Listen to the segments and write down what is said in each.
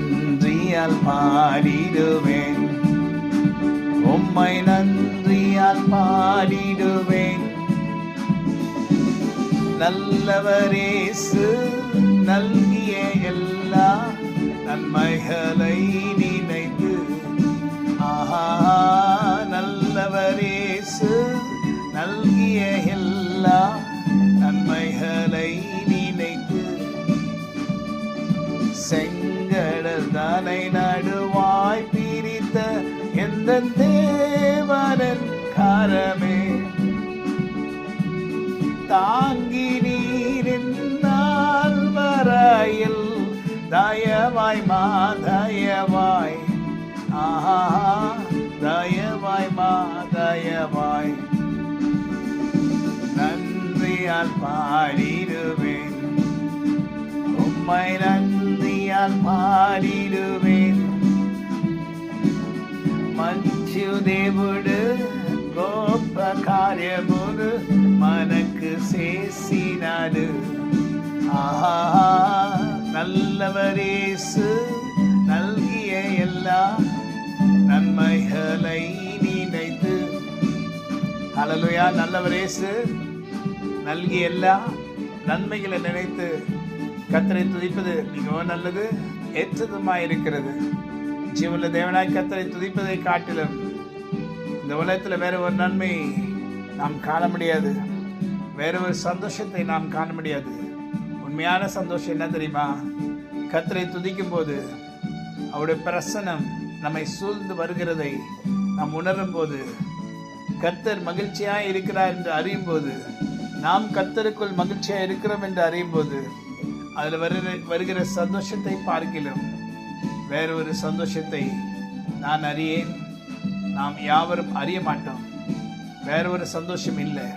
நன்றியால் பாடிடுவேன், உம்மை நன்றியால் பாடிடுவேன். நல்லவரேசு நல்கிய எல்லா நன்மைகளை நினைத்து, ஆஹா, நல்லவரேசு நல்கிய எல்லா நன்மைகளை நினைத்து, செங்கடல் தானை நடுவாய் பிரித்த எந்த தேவனின் கரமே, தாங்கி நீரினால் வரையில் தயவாய் மாதயவாய், ஆஹா, தயவாய் மாதயவாய். நன்றியால் பாடிடுவேன், உம்மை நன்றியால் பாடிடுவேன். మంచు దేవుడు గొప్ప కార్యములు మనకు చేసినాడు, ఆహా, நல்லவரேசு நல்கிய எல்லா நன்மைகளை நினைத்து. ஹல்லேலூயா. நல்லவரேசு நல்கிய எல்லா நன்மைகளை நினைத்து கர்த்தரை துதிப்பது மிகவும் நல்லது, ஏற்றதுமாயிருக்கிறது. ஜீவனுள்ள தேவனாய் கர்த்தரை துதிப்பதை காட்டிலும் இந்த உலகத்தில் வேற ஒரு நன்மை நாம் காண முடியாது, வேற ஒரு சந்தோஷத்தை நாம் காண முடியாது. உண்மையான சந்தோஷம் என்ன தெரியுமா? கர்த்தரை துதிக்கும் போது அவருடைய பிரசன்னம் நம்மை சூழ்ந்து வருகிறதை நாம் உணரும் போது, கர்த்தர் மகிழ்ச்சியாக இருக்கிறார் என்று அறியும் போது, நாம் கர்த்தருக்குள் மகிழ்ச்சியாக இருக்கிறோம் என்று அறியும் போது, அதில் வருகிற சந்தோஷத்தை பார்க்கிலும் வேற ஒரு சந்தோஷத்தை நான் அறியேன், நாம் யாவரும் அறிய மாட்டோம். வேற ஒரு சந்தோஷம் இல்லை,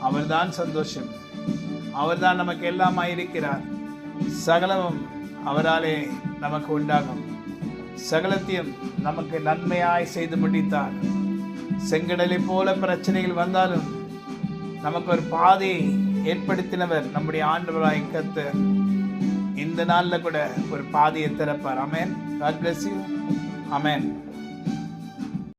அவர்தான் சந்தோஷம். அவர்தான் நமக்கு எல்லாமாயிருக்கிறார். சகலமும் அவராலே நமக்கு உண்டாகும். சகலத்தையும் நமக்கு நன்மையாய் செய்து முடித்தார். செங்கடலை போல பிரச்சனைகள் வந்தாலும் நமக்கு ஒரு பாதையை ஏற்படுத்தினவர் நம்முடைய ஆண்டவராய் கர்த்தர். இந்த நாளில் கூட ஒரு பாதையை திறப்பார். ஆமென். God bless you. ஆமென்.